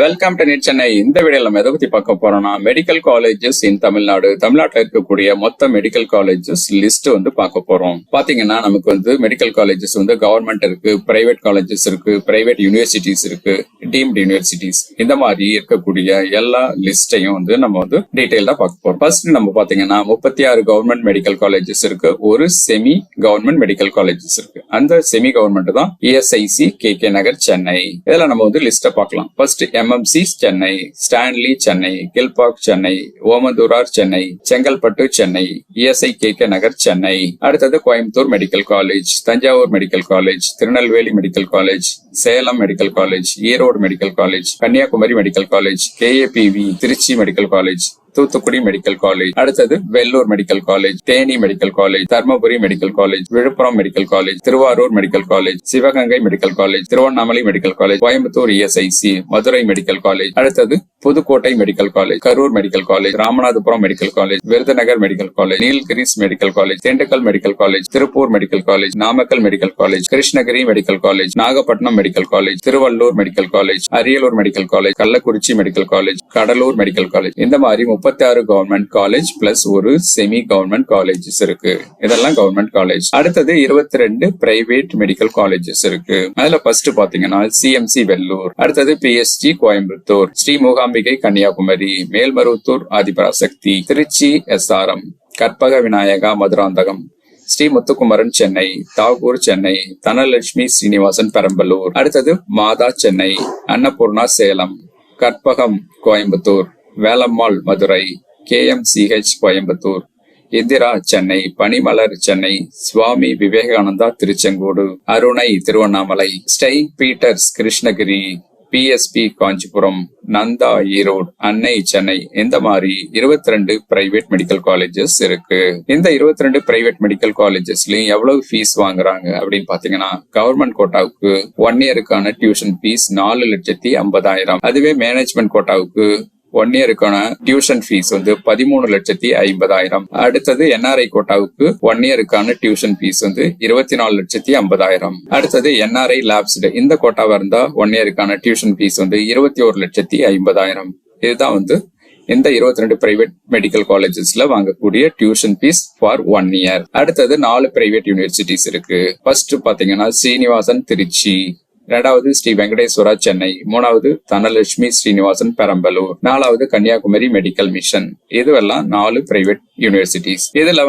Welcome to NEET Chennai. இந்த வீடியோல நம்ம எதை பத்தி பார்க்க போறோம்னா மெடிக்கல் காலேஜஸ் இன் தமிழ்நாடு. தமிழ்நாட்டில் இருக்கக்கூடிய மொத்த மெடிக்கல் காலேஜஸ் லிஸ்ட் பார்க்க போறோம். பாத்தீங்கன்னா நமக்கு மெடிக்கல் காலேஜஸ் கவர்மெண்ட் இருக்கு, பிரைவேட் காலேஜஸ் இருக்கு, பிரைவேட் யூனிவர்சிட்டிஸ் இருக்கு, டீம்டு யூனிவர்சிட்டிஸ், இந்த மாதிரி இருக்கக்கூடிய எல்லா லிஸ்டையும் நம்ம டீடைல்டா பார்க்க போறோம். ஃபர்ஸ்ட் நம்ம பாத்தீங்கன்னா 36 கவர்மெண்ட் மெடிக்கல் காலேஜஸ் இருக்கு, ஒரு செமி கவர்மெண்ட் மெடிக்கல் காலேஜஸ் இருக்கு. அந்த செமி கவர்மெண்ட் தான் ESIC KK நகர் சென்னை. இதெல்லாம் நம்ம லிஸ்ட பார்க்கலாம். First MMC Chennai, Stanley Chennai, Kilpauk Chennai, Omandurar Chennai, Chengalpattu Chennai, ESI KK Nagar Chennai. அடுத்தது Coimbatore medical college, Thanjavur medical college, Tirunelveli medical college, Salem medical college, Erode medical college, Kanyakumari medical college, KAPV Trichy medical college, Thoothukudi medical college, அடுத்தது Vellore medical college, Theni medical college, Dharmapuri medical college, Villupuram medical college, Thiruvarur medical college, Sivaganga medical college, Tiruvannamalai medical college, Coimbatore ESIC, Madurai medical college, அடுத்தது Pudukkottai medical college, Karur medical college, Ramanathapuram medical college, Virudhunagar medical college, Nilgiris medical college, Dindigul medical college, Tiruppur medical college, Namakkal medical college, Krishnagiri medical college, Nagapattinam medical college, Tiruvallur medical college, Ariyalur medical college, Kallakurichi medical college, Cuddalore medical college. இந்த மாதிரி 36 government college plus ஒரு semi government colleges இருக்கு. இதெல்லாம் government college. அடுத்தது 22 private medical colleges இருக்கு. அதுல first பாத்தீங்கன்னா CMC Vellur, அடுத்தது PSG கோயம்புத்தூர், ஸ்ரீ மூகாம்பிகை கன்னியாகுமரி, மேல்மருவத்தூர் ஆதிபராசக்தி, திருச்சி SRM, கற்பக விநாயகா மதுராந்தகம், ஸ்ரீ முத்துக்குமரன் சென்னை, தாகூர் சென்னை, தனலட்சுமி ஸ்ரீனிவாசன் பெரம்பலூர், அடுத்தது மாதா சென்னை, அன்னபூர்ணா சேலம், கற்பகம் கோயம்புத்தூர், வேலம்மாள் மதுரை, KMCH கோயம்புத்தூர், இந்திரா சென்னை, பனிமலர் சென்னை, சுவாமி விவேகானந்தா திருச்செங்கோடு, அருணை திருவண்ணாமலை, ஸ்டெயின் பீட்டர்ஸ் கிருஷ்ணகிரி, PSP காஞ்சிபுரம், நந்தா ஈரோடு, அன்னை சென்னை. இந்த மாதிரி 22 பிரைவேட் மெடிக்கல் காலேஜஸ் இருக்கு. இந்த 22 பிரைவேட் மெடிக்கல் காலேஜஸ்லயும் எவ்வளவு ஃபீஸ் வாங்குறாங்க அப்படின்னு பாத்தீங்கன்னா, கவர்மெண்ட் கோட்டாவுக்கு 1 இயருக்கான டியூஷன் ஃபீஸ் 4,50,000. அதுவே மேனேஜ்மெண்ட் கோட்டாவுக்கு 1 இயருக்கான டியூஷன் ஃபீஸ் 13,50,000. அடுத்தது NRI கோட்டாவுக்கு 1 இயருக்கான டியூஷன் ஃபீஸ் 24,50,000. அடுத்தது NRI லேப்ஸ்டு, இந்த கோட்டாவா இருந்தா 1 இயருக்கான டியூஷன் ஃபீஸ் 21,50,000. இதுதான் இந்த 22 பிரைவேட் மெடிக்கல் காலேஜஸ்ல வாங்கக்கூடிய டியூஷன் ஃபீஸ் ஃபார் 1 இயர். அடுத்தது 4 பிரைவேட் யூனிவர்சிட்டிஸ் இருக்கு. ஃபர்ஸ்ட் பாத்தீங்கன்னா ஸ்ரீனிவாசன் திருச்சி, இரண்டாவது ஸ்ரீ வெங்கடேஸ்வரா சென்னை, மூணாவது தனலட்சுமி ஸ்ரீனிவாசன் பெரம்பலூர், நாலாவது கன்னியாகுமரி மெடிக்கல் மிஷன். இதுவெல்லாம் 4 பிரைவேட் யூனிவர்சிட்டிஸ். இதுல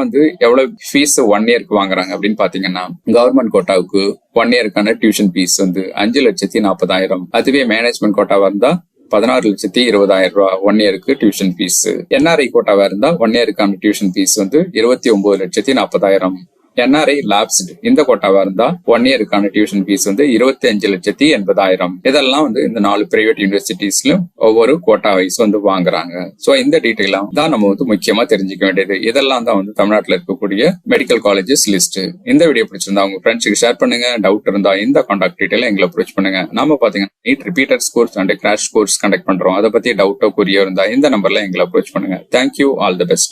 எவ்வளவு ஃபீஸ் 1 இயருக்கு வாங்குறாங்க அப்படின்னு பாத்தீங்கன்னா, கவர்மெண்ட் கோட்டாவுக்கு 1 இயருக்கான டியூஷன் ஃபீஸ் 5,40,000. அதுவே மேனேஜ்மெண்ட் கோட்டாவா இருந்தா 16,20,000 ரூபாய் 1 இயருக்கு டியூஷன் ஃபீஸ். NRI கோட்டாவா இருந்தா 1 இயருக்கான டியூஷன் ஃபீஸ் 29,40,000. NRI லேப்ஸ்டு, இந்த கோட்டாவா இருந்தா 1 இயருக்கான டியூஷன் ஃபீஸ் 25,80,000. இதெல்லாம் இந்த 4 பிரைவேட் யூனிவர்சிட்டிஸ்லயும் ஒவ்வொரு கோட்டா வைஸ் வாங்குறாங்க. சோ இந்த டீடைல் தான் நம்ம முக்கியமா தெரிஞ்சுக்க வேண்டியது. இதெல்லாம் தான் தமிழ்நாட்டில் இருக்கக்கூடிய மெடிக்கல் காலேஜஸ் லிஸ்ட். இந்த வீடியோ பிடிச்சிருந்தா உங்க ஃப்ரெண்ட்ஸுக்கு ஷேர் பண்ணுங்க. டவுட் இருந்தா இந்த கான்டாக்ட் டீடைல் எங்களை அப்ரோச் பண்ணுங்க. நம்ம பாத்தீங்கன்னா NEET repeated course and crash course conduct பண்றோம். அதை பத்தி டவுட்டோ குறியோ இருந்தா இந்த நம்பர்ல எங்களை அப்ரோச் பண்ணுங்க. Thank you, all the best.